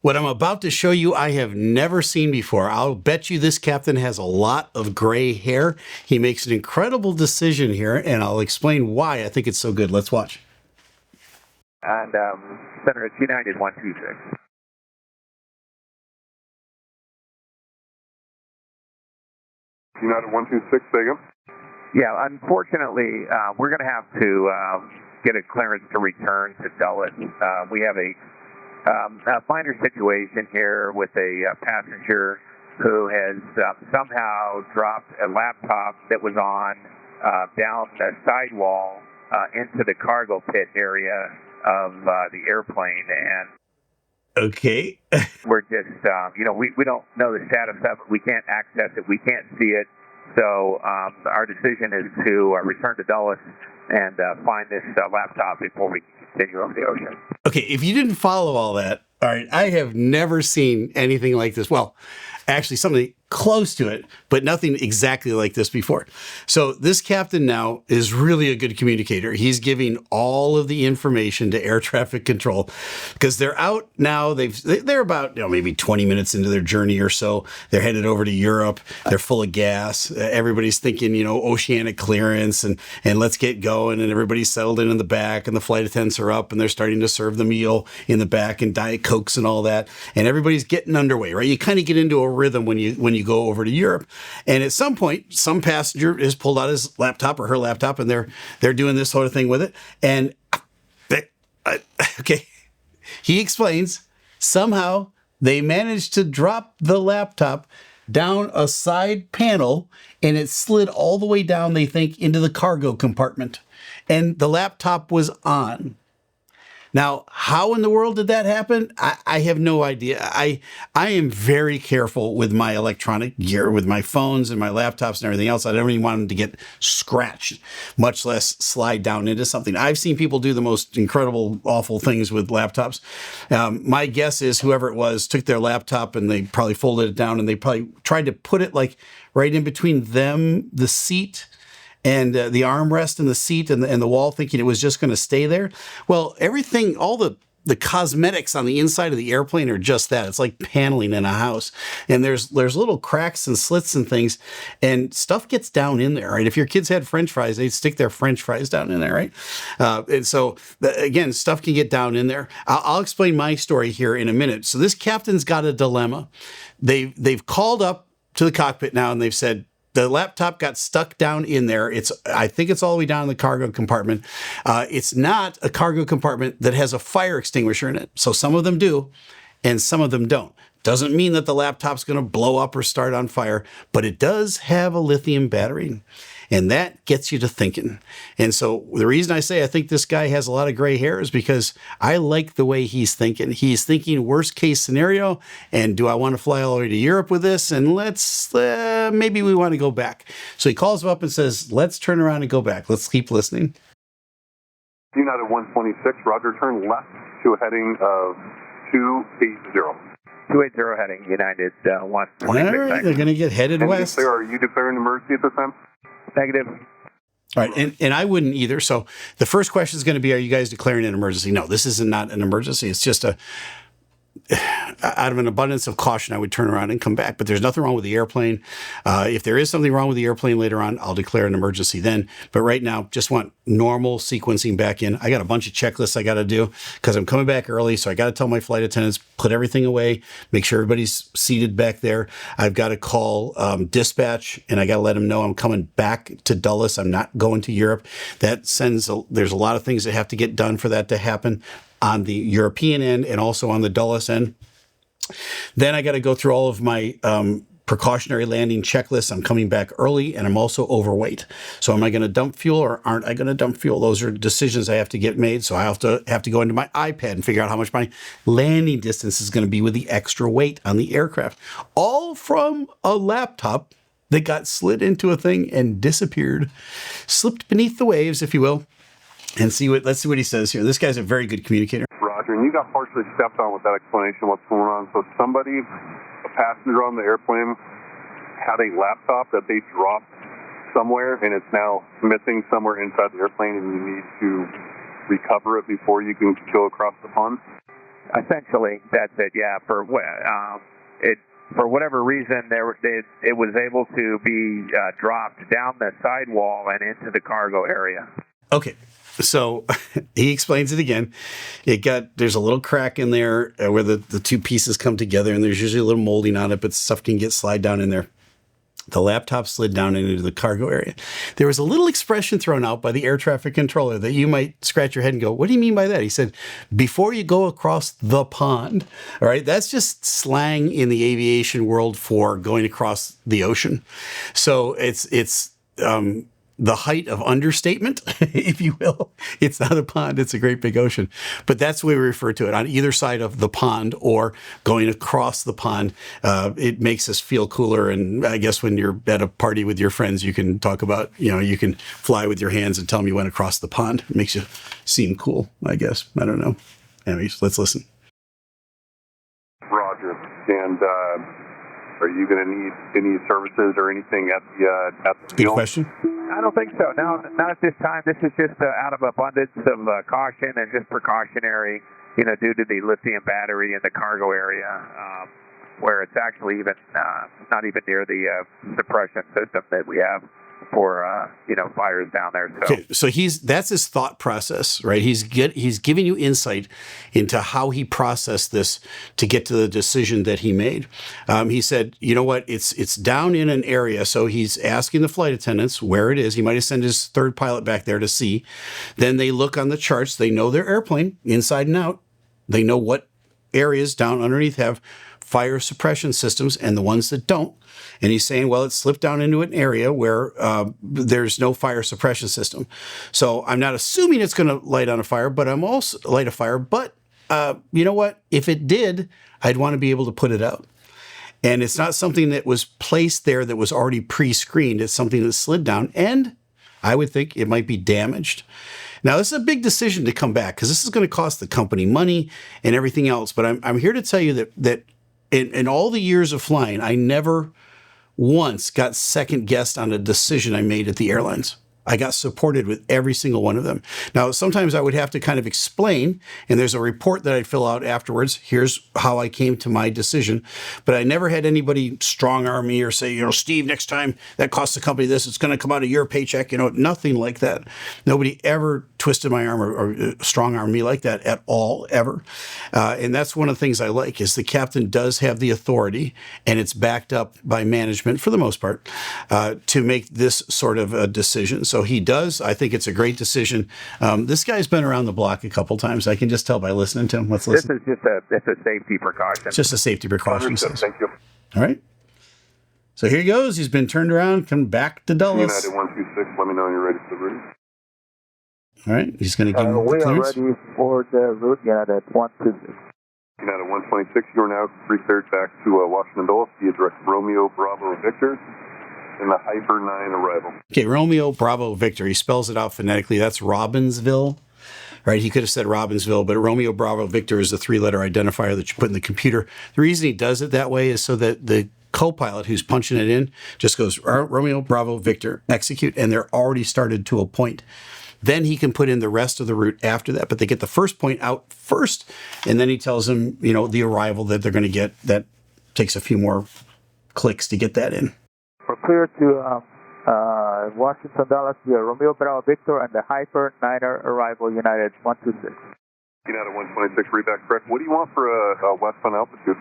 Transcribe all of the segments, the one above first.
What I'm about to show you, I have never seen before. I'll bet you this captain has a lot of gray hair. He makes an incredible decision here, and I'll explain why I think it's so good. Let's watch. And center at United 126. United 126, say again? Yeah, unfortunately, we're going to have to get a clearance to return to Dulles. We have a minor situation here with a passenger who has somehow dropped a laptop that was on down the sidewall into the cargo pit area of the airplane, and Okay. we're just, we don't know the status of it. We can't access it. We can't see it. So our decision is to return to Dulles and find this laptop before we continue over the ocean. Okay, if you didn't follow all that, all right, I have never seen anything like this. Well, actually, something close to it, but nothing exactly like this before. So this captain now is really a good communicator. He's giving all of the information to air traffic control because they're out now. They're about maybe 20 minutes into their journey or so. They're headed over to Europe. They're full of gas. Everybody's thinking oceanic clearance and let's get going. And everybody's settled in the back, and the flight attendants are up, and they're starting to serve the meal in the back and Diet Cokes and all that. And everybody's getting underway, right? You kind of get into a rhythm when you go over to Europe. And at some point, some passenger has pulled out his laptop or her laptop, and they're doing this sort of thing with it. And okay, he explains somehow they managed to drop the laptop down a side panel, and it slid all the way down, they think, into the cargo compartment. And the laptop was on. Now, how in the world did that happen? I have no idea. I am very careful with my electronic gear, with my phones and my laptops and everything else. I don't even want them to get scratched, much less slide down into something. I've seen people do the most incredible, awful things with laptops. My guess is whoever it was took their laptop and they probably folded it down, and they probably tried to put it like right in between them, the seat, and the armrest and the seat and the wall, thinking it was just going to stay there. Well, everything, all the cosmetics on the inside of the airplane are just that. It's like paneling in a house. And there's little cracks and slits and things, and stuff gets down in there, right? If your kids had French fries, they'd stick their French fries down in there, right? And so, again, stuff can get down in there. I'll explain my story here in a minute. So this captain's got a dilemma. They've called up to the cockpit now, and they've said, the laptop got stuck down in there. I think it's all the way down in the cargo compartment. It's not a cargo compartment that has a fire extinguisher in it. So some of them do, and some of them don't. Doesn't mean that the laptop's going to blow up or start on fire, but it does have a lithium battery. And that gets you to thinking. And so the reason I say I think this guy has a lot of gray hair is because I like the way he's thinking. He's thinking worst case scenario. And do I want to fly all the way to Europe with this? And maybe we want to go back. So he calls him up and says, let's turn around and go back. Let's keep listening. United 126, roger, turn left to a heading of 280. 280 heading, United 126. All right, they're going to get headed west. Are you declaring emergency at this time? Negative. All right, and I wouldn't either. So the first question is going to be, are you guys declaring an emergency? No, this is not an emergency. It's just out of an abundance of caution, I would turn around and come back. But there's nothing wrong with the airplane. If there is something wrong with the airplane later on, I'll declare an emergency then. But right now, just want normal sequencing back in. I got a bunch of checklists I got to do because I'm coming back early. So I got to tell my flight attendants, put everything away, make sure everybody's seated back there. I've got to call dispatch, and I got to let them know I'm coming back to Dulles. I'm not going to Europe. There's a lot of things that have to get done for that to happen on the European end and also on the Dulles end. Then I got to go through all of my precautionary landing checklists. I'm coming back early, and I'm also overweight. So am I going to dump fuel or aren't I going to dump fuel? Those are decisions I have to get made. So I have to go into my iPad and figure out how much my landing distance is going to be with the extra weight on the aircraft. All from a laptop that got slid into a thing and disappeared, slipped beneath the waves, if you will. And let's see what he says here. This guy's a very good communicator. Roger, and you got partially stepped on with that explanation of what's going on. So somebody, a passenger on the airplane, had a laptop that they dropped somewhere, and it's now missing somewhere inside the airplane, and you need to recover it before you can go across the pond? Essentially, that's it. Yeah, for whatever reason, it was able to be dropped down the sidewall and into the cargo area. Okay, so he explains it again. There's a little crack in there where the two pieces come together, and there's usually a little molding on it, but stuff can slide down in there. The laptop slid down into the cargo area. There was a little expression thrown out by the air traffic controller that you might scratch your head and go, what do you mean by that? He said, before you go across the pond. All right, that's just slang in the aviation world for going across the ocean. So it's the height of understatement, if you will. It's not a pond, it's a great big ocean. But that's the way we refer to it, on either side of the pond or going across the pond. It makes us feel cooler. And I guess when you're at a party with your friends, you can talk about, you can fly with your hands and tell them you went across the pond. It makes you seem cool, I guess. I don't know. Anyways, let's listen. Roger. And are you going to need any services or anything at the Good field? question. I don't think so. No, not at this time. This is just out of abundance of caution and just precautionary, due to the lithium battery in the cargo area, where it's actually even not even near the suppression system that we have for fires down there. So. Okay, so that's his thought process, right? He's giving you insight into how he processed this to get to the decision that he made. He said, you know what, it's down in an area, so he's asking the flight attendants where it is. He might have sent his third pilot back there to see. Then they look on the charts. They know their airplane inside and out. They know what areas down underneath have fire suppression systems and the ones that don't. And he's saying, well, it slipped down into an area where there's no fire suppression system. So I'm not assuming it's going to light on a fire, but I'm also light a fire. But you know what? If it did, I'd want to be able to put it out. And it's not something that was placed there that was already pre-screened. It's something that slid down, and I would think it might be damaged. Now, this is a big decision to come back because this is going to cost the company money and everything else. But I'm here to tell you that in all the years of flying, I never once got second guessed on a decision I made at the airlines. I got supported with every single one of them. Now, sometimes I would have to kind of explain, and there's a report that I'd fill out afterwards. Here's how I came to my decision. But I never had anybody strong arm me or say, Steve, next time that costs the company this, it's going to come out of your paycheck. Nothing like that. Nobody ever twisted my arm or strong arm me like that at all, ever. And that's one of the things I like is the captain does have the authority, and it's backed up by management for the most part, to make this sort of a decision. So he does. I think it's a great decision. This guy's been around the block a couple times. I can just tell by listening to him. Let's listen. This is just a safety precaution. It's just a safety precaution. Thank you. All right. So here he goes. He's been turned around, come back to Dulles. United 126, let me know when you're ready for the route. All right. He's going to give him the We are clearance. ready for the route, United 126. United 126, you are now recleared back to Washington Dulles via direct Romeo Bravo Victor in the Hyper 9 arrival. Okay, Romeo Bravo Victor. He spells it out phonetically. That's Robbinsville. Right? He could have said Robbinsville, but Romeo Bravo Victor is the three-letter identifier that you put in the computer. The reason he does it that way is so that the co-pilot who's punching it in just goes Romeo Bravo Victor, execute, and they're already started to a point. Then he can put in the rest of the route after that, but they get the first point out first, and then he tells them, the arrival that they're going to get. That takes a few more clicks to get that in. We're clear to Washington Dulles via Romeo Bravo Victor and the Hyper 9er arrival, United 126. United 126, read back correct. What do you want for a westbound altitude?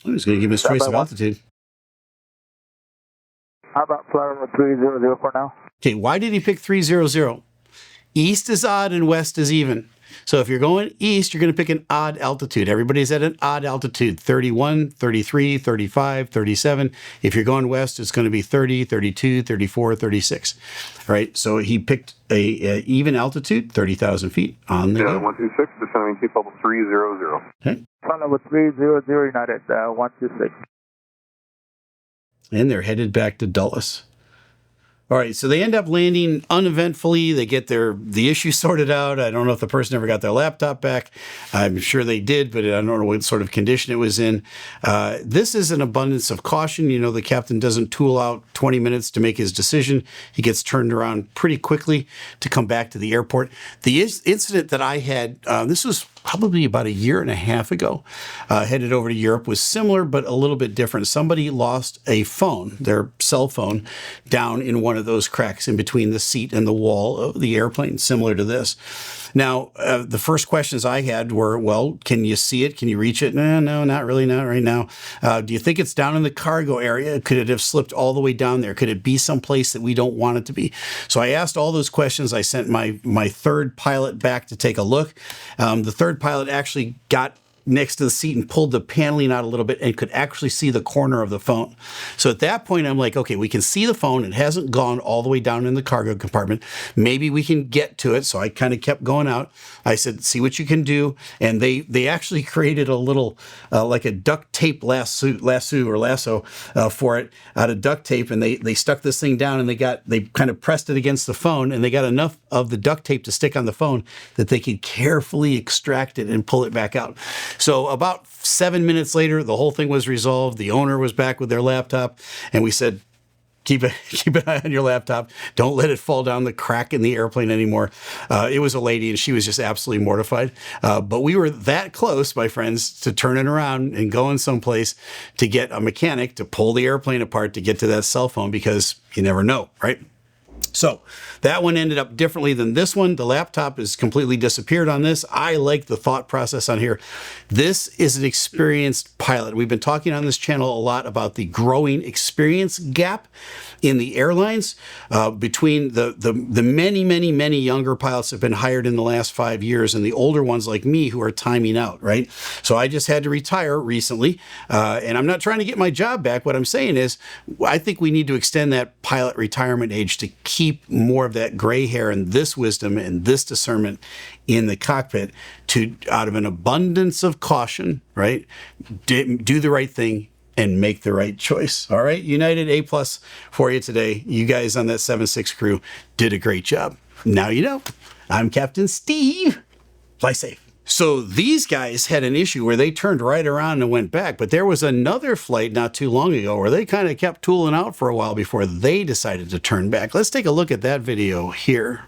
He's going to give him his choice of altitude. How about flight level 300 for now? Okay, why did he pick 300? East is odd and west is even. So if you're going east, you're going to pick an odd altitude. Everybody's at an odd altitude, 31, 33, 35, 37. If you're going west, it's going to be 30, 32, 34, 36. All right, so he picked a even altitude, 30,000 feet on the United 126, descending keep level 300. Okay. Flight level 300 United 126. And they're headed back to Dulles. All right, so they end up landing uneventfully. They get the issue sorted out. I don't know if the person ever got their laptop back. I'm sure they did, but I don't know what sort of condition it was in. This is an abundance of caution. The captain doesn't tool out 20 minutes to make his decision. He gets turned around pretty quickly to come back to the airport. The incident that I had, this was probably about a year and a half ago, headed over to Europe, was similar but a little bit different. Somebody lost a phone, their cell phone, down in one of those cracks in between the seat and the wall of the airplane, similar to this. Now, the first questions I had were, well, can you see it? Can you reach it? No, not really, not right now. Do you think it's down in the cargo area? Could it have slipped all the way down there? Could it be someplace that we don't want it to be? So I asked all those questions. I sent my third pilot back to take a look. The third pilot actually got next to the seat and pulled the paneling out a little bit and could actually see the corner of the phone. So at that point, I'm like, okay, we can see the phone. It hasn't gone all the way down in the cargo compartment. Maybe we can get to it. So I kind of kept going out. I said, see what you can do. And they actually created a little, like a duct tape lasso for it out of duct tape. And they stuck this thing down and they kind of pressed it against the phone, and they got enough of the duct tape to stick on the phone that they could carefully extract it and pull it back out. So about 7 minutes later, the whole thing was resolved. The owner was back with their laptop, and we said, keep an eye on your laptop. Don't let it fall down the crack in the airplane anymore. It was a lady, and she was just absolutely mortified. But we were that close, my friends, to turning around and going someplace to get a mechanic to pull the airplane apart to get to that cell phone, because you never know, right? So that one ended up differently than this one. The laptop has completely disappeared on this. I like the thought process on here. This is an experienced pilot. We've been talking on this channel a lot about the growing experience gap in the airlines between the many younger pilots have been hired in the last 5 years and the older ones like me who are timing out, right? So I just had to retire recently, and I'm not trying to get my job back. What I'm saying is I think we need to extend that pilot retirement age to keep more of that gray hair and this wisdom and this discernment in the cockpit, to out of an abundance of caution, right? Do the right thing and make the right choice. All right, United, A+ for you today. You guys on that 7-6 crew did a great job. Now you know. I'm Captain Steve. Fly safe. So these guys had an issue where they turned right around and went back, but there was another flight not too long ago where they kind of kept tooling out for a while before they decided to turn back. Let's take a look at that video here.